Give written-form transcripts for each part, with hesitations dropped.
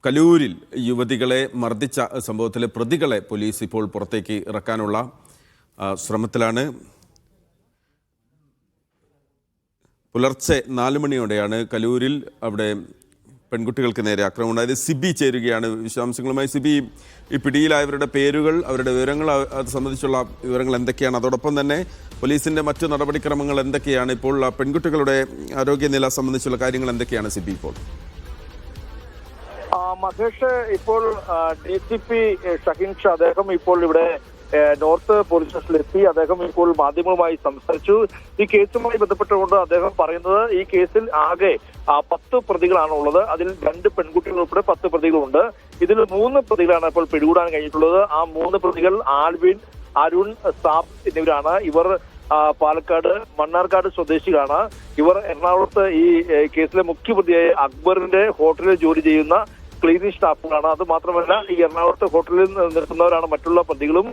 കലൂരിൽ യുവതികളെ മർദ്ദിച്ച സംഭവത്തിലെ പ്രതികളെ പോലീസ് ഇപ്പോൾ പുറത്തേക്ക് ഇറക്കാനുള്ള ശ്രമത്തിലാണ്. പുലർച്ചെ 4 മണിയോടെയാണ് കലൂരിൽ അവിടെ പെൺകുട്ടികൾക്ക് നേരെ ആക്രമണം ഉണ്ടായത്. സിബി ചേരുകയാണ് വിശദാംശങ്ങളുമായി. സിബി, ഈ പിടിയിലായവരുടെ പേരുകൾ, അവരുടെ വിവരങ്ങൾ, അത് സംബന്ധിച്ചുള്ള വിവരങ്ങൾ എന്തൊക്കെയാണ്? അതോടൊപ്പം തന്നെ പോലീസിന്റെ മറ്റു നടപടിക്രമങ്ങൾ എന്തൊക്കെയാണ്? ഇപ്പോൾ പെൺകുട്ടികളുടെ ആരോഗ്യനില സംബന്ധിച്ചുള്ള കാര്യങ്ങൾ എന്തൊക്കെയാണ് സിബി ഇപ്പോൾ? മഹേഷ്, ഇപ്പോൾ DCP ഷഹീൻ ഷാ അദ്ദേഹം ഇപ്പോൾ ഇവിടെ നോർത്ത് പോലീസ് സ്റ്റേഷനിലെത്തി. അദ്ദേഹം ഇപ്പോൾ മാധ്യമങ്ങളുമായി സംസാരിച്ചു. ഈ കേസുമായി ബന്ധപ്പെട്ടുകൊണ്ട് അദ്ദേഹം പറയുന്നത്, ഈ കേസിൽ ആകെ 10 പ്രതികളാണ് ഉള്ളത്. അതിൽ 2 പെൺകുട്ടികൾ ഉൾപ്പെടെ 10 പ്രതികളുണ്ട്. ഇതിൽ 3 പ്രതികളാണ് ഇപ്പോൾ പിടികൂടാൻ കഴിഞ്ഞിട്ടുള്ളത്. ആ 3 പ്രതികൾ ആൽവിൻ, അരുൺ, സാബ് എന്നിവരാണ്. ഇവർ പാലക്കാട് മണ്ണാർക്കാട് സ്വദേശികളാണ്. ഇവർ എറണാകുളത്ത് ഈ കേസിലെ മുഖ്യപ്രതിയായ അക്ബറിന്റെ ഹോട്ടലിൽ ജോലി ചെയ്യുന്ന ക്ലീനിങ് സ്റ്റാഫുകളാണ്. അത് മാത്രമല്ല, ഈ എറണാകുളത്ത് ഹോട്ടലിൽ നിർത്തുന്നവരാണ് മറ്റുള്ള പ്രതികളും.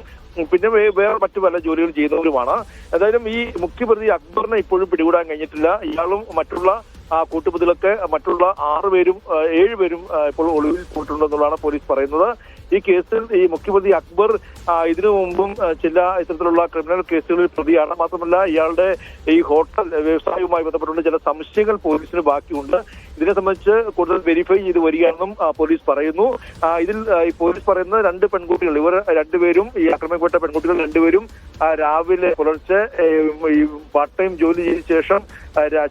പിന്നെ വേറെ മറ്റു പല ജോലികൾ ചെയ്യുന്നവരുമാണ്. ഏതായാലും ഈ മുഖ്യപ്രതി അക്ബറിനെ ഇപ്പോഴും പിടികൂടാൻ കഴിഞ്ഞിട്ടില്ല. ഇയാളും മറ്റുള്ള കൂട്ടുപ്രതികളൊക്കെ മറ്റുള്ള 7 പേരും ഇപ്പോൾ ഒളിവിൽ പോയിട്ടുണ്ടെന്നുള്ളതാണ് പോലീസ് പറയുന്നത്. ഈ കേസിൽ ഈ മുഖ്യപ്രതി അക്ബർ ഇതിനു മുമ്പും ചില ഇത്തരത്തിലുള്ള ക്രിമിനൽ കേസുകളിൽ പ്രതിയാണ്. മാത്രമല്ല, ഇയാളുടെ ഈ ഹോട്ടൽ വ്യവസായവുമായി ബന്ധപ്പെട്ടുള്ള ചില സംശയങ്ങൾ പോലീസിന് ബാക്കിയുണ്ട്. ഇതിനെ സംബന്ധിച്ച് കൂടുതൽ വെരിഫൈ ചെയ്ത് വരികയാണെന്നും പോലീസ് പറയുന്നു. ഇതിൽ പോലീസ് പറയുന്നത് 2 പെൺകുട്ടികൾ, ഇവർ 2 പേരും, ഈ ആക്രമിക്കപ്പെട്ട പെൺകുട്ടികൾ 2 പേരും രാവിലെ പുലർച്ചെ ഈ പാർട്ട് ടൈം ജോലി ചെയ്ത ശേഷം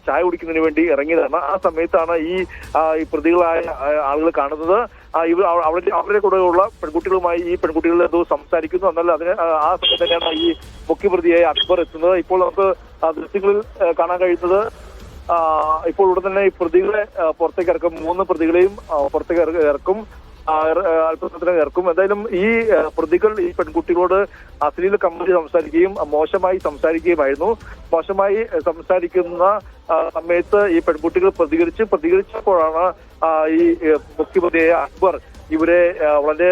ചായ കുടിക്കുന്നതിന് വേണ്ടി ഇറങ്ങിയതാണ്. ആ സമയത്താണ് ഈ പ്രതികളായ ആളുകൾ കാണുന്നത്. അവരുടെ കൂടെയുള്ള പെൺകുട്ടികളുമായി ഈ പെൺകുട്ടികൾ എന്തോ സംസാരിക്കുന്നു. എന്നാൽ അതിന് ആ സമയത്ത് തന്നെയാണ് ഈ മുഖ്യപ്രതിയായ അക്ബർ എത്തുന്നത്. ഇപ്പോൾ നമുക്ക് ദൃശ്യങ്ങളിൽ കാണാൻ കഴിയുന്നത്, ഇപ്പോൾ ഉടൻ തന്നെ ഈ പ്രതികളെ പുറത്തേക്ക് ഇറക്കും. 3 പ്രതികളെയും പുറത്തേക്ക് ഇറക്കും, അല്പസമയത്തിനകം ഇറക്കും. എന്തായാലും ഈ പ്രതികൾ ഈ പെൺകുട്ടികളോട് അശ്ലീല കമ്പനി സംസാരിക്കുകയും മോശമായി സംസാരിക്കുകയുമായിരുന്നു. മോശമായി സംസാരിക്കുന്ന സമയത്ത് ഈ പെൺകുട്ടികൾ പ്രതികരിച്ചപ്പോഴാണ് ഈ മുഖ്യപ്രതിയായ അക്ബർ ഇവരെ വളരെ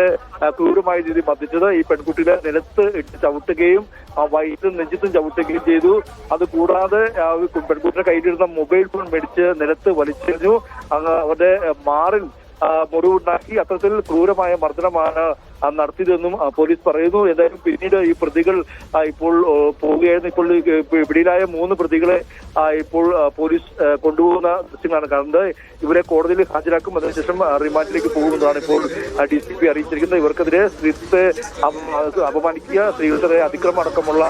ക്രൂരമായ രീതിയിൽ മർദ്ദിച്ചത്. ഈ പെൺകുട്ടികളെ നിലത്ത് ഇട്ട് ചവിട്ടുകയും വയറ്റിലും നെഞ്ചത്തും ചവിട്ടുകയും ചെയ്തു. അതുകൂടാതെ പെൺകുട്ടിയുടെ കയ്യിലിരുന്ന മൊബൈൽ ഫോൺ മേടിച്ച് നിലത്ത് വലിച്ചെറിഞ്ഞു. അവരുടെ മാറിൽ മുറിവുണ്ടാക്കി. അത്തരത്തിൽ ക്രൂരമായ മർദ്ദനമാണ് നടത്തിയതെന്നും പോലീസ് പറയുന്നു. എന്തായാലും പിന്നീട് ഈ പ്രതികൾ ഇപ്പോൾ പോവുകയായിരുന്നു. ഇപ്പോൾ പിടിയിലായ 3 പ്രതികളെ ഇപ്പോൾ പോലീസ് കൊണ്ടുപോകുന്ന ദൃശ്യങ്ങളാണ് കാണുന്നത്. ഇവരെ കോടതിയിൽ ഹാജരാക്കും. അതിനുശേഷം റിമാൻഡിലേക്ക് പോകുന്നതാണ് ഇപ്പോൾ DCP അറിയിച്ചിരിക്കുന്നത്. ഇവർക്കെതിരെ സ്ത്രീത്വത്തെ അപമാനിക്കുക, സ്ത്രീകളുടെ അതിക്രമം അടക്കമുള്ള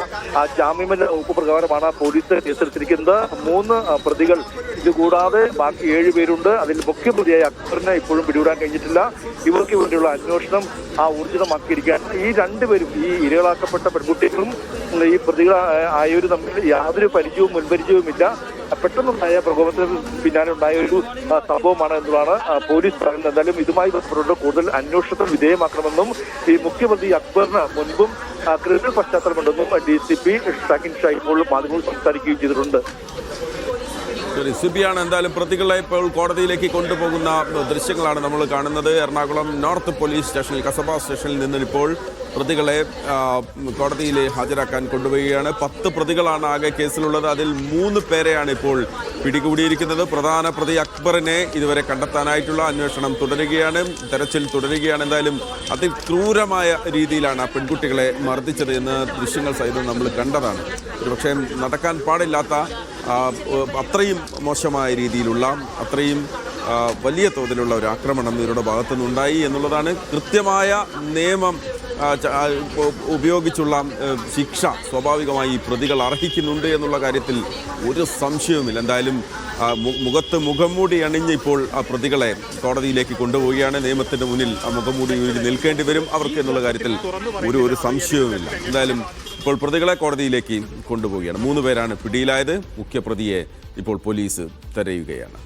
ജാമ്യമില്ല വകുപ്പ് പ്രകാരമാണ് പോലീസ് കേസെടുത്തിരിക്കുന്നത്. 3 പ്രതികൾ, ഇതുകൂടാതെ ബാക്കി 7 പേരുണ്ട്. അതിൽ മുഖ്യപ്രതിയായ അക്ബറിനെ ഇപ്പോഴും പിടികൂടാൻ കഴിഞ്ഞിട്ടില്ല. ഇവർക്ക് വേണ്ടിയുള്ള അന്വേഷണം ഊർജിതമാക്കിയിരിക്കുകയാണ്. ഈ 2 പേരും, ഈ ഇരകളാക്കപ്പെട്ട പെൺകുട്ടികളും ഈ പ്രതികളായവരും തമ്മിൽ യാതൊരു പരിചയവും മുൻപരിചയവുമില്ല. പെട്ടെന്നുണ്ടായ പ്രകോപനത്തിന് പിന്നാലെ ഉണ്ടായ ഒരു സംഭവമാണ് എന്നതാണ് പോലീസ് പറയുന്നത്. എന്തായാലും ഇതുമായി ബന്ധപ്പെട്ടുകൊണ്ട് കൂടുതൽ അന്വേഷണത്തിന് വിധേയമാക്കണമെന്നും ഈ മുഖ്യപ്രതി അക്ബറിന് മുൻപും ക്രിമിനൽ പശ്ചാത്തലമുണ്ടെന്നും DCP ഷഹീൻ ഷാ ഇപ്പോൾ മാധ്യമങ്ങൾ സംസാരിക്കുകയും ചെയ്തിട്ടുണ്ട്. സിബിയാണ് എന്തായാലും പ്രതികളെ ഇപ്പോൾ കോടതിയിലേക്ക് കൊണ്ടുപോകുന്ന ദൃശ്യങ്ങളാണ് നമ്മൾ കാണുന്നത്. എറണാകുളം നോർത്ത് പോലീസ് സ്റ്റേഷനിൽ, കസബ സ്റ്റേഷനിൽ നിന്ന് ഇപ്പോൾ പ്രതികളെ കോടതിയിൽ ഹാജരാക്കാൻ കൊണ്ടുപോവുകയാണ്. 10 പ്രതികളാണ് ആകെ കേസിലുള്ളത്. അതിൽ 3 പേരെയാണ് ഇപ്പോൾ പിടികൂടിയിരിക്കുന്നത്. പ്രധാന പ്രതി അക്ബറിനെ ഇതുവരെ കണ്ടെത്താനായിട്ടുള്ള അന്വേഷണം തുടരുകയാണ്, തെരച്ചിൽ തുടരുകയാണ്. എന്തായാലും അതിക്രൂരമായ രീതിയിലാണ് ആ പെൺകുട്ടികളെ മർദ്ദിച്ചത് എന്ന് ദൃശ്യങ്ങൾ സഹിതം നമ്മൾ കണ്ടതാണ്. ഒരുപക്ഷെ നടക്കാൻ പാടില്ലാത്ത അത്രയും മോശമായ രീതിയിലുള്ള, അത്രയും വലിയ തോതിലുള്ള ഒരു ആക്രമണം ഇവരുടെ ഭാഗത്തുനിന്നുണ്ടായി എന്നുള്ളതാണ്. കൃത്യമായ നിയമം ഉപയോഗിച്ചുള്ള ശിക്ഷ സ്വാഭാവികമായി പ്രതികൾ അർഹിക്കുന്നുണ്ട് എന്നുള്ള കാര്യത്തിൽ ഒരു സംശയവുമില്ല. എന്തായാലും മുഖത്ത് മുഖംമൂടി അണിഞ്ഞ് ഇപ്പോൾ ആ പ്രതികളെ കോടതിയിലേക്ക് കൊണ്ടുപോവുകയാണ്. നിയമത്തിൻ്റെ മുന്നിൽ ആ മുഖംമൂടി നിൽക്കേണ്ടി വരും അവർക്ക് എന്നുള്ള കാര്യത്തിൽ ഒരു സംശയവുമില്ല. എന്തായാലും ഇപ്പോൾ പ്രതികളെ കോടതിയിലേക്ക് കൊണ്ടുപോവുകയാണ്. 3 പേരാണ് പിടിയിലായത്. മുഖ്യപ്രതിയെ ഇപ്പോൾ പോലീസ് തെരയുകയാണ്.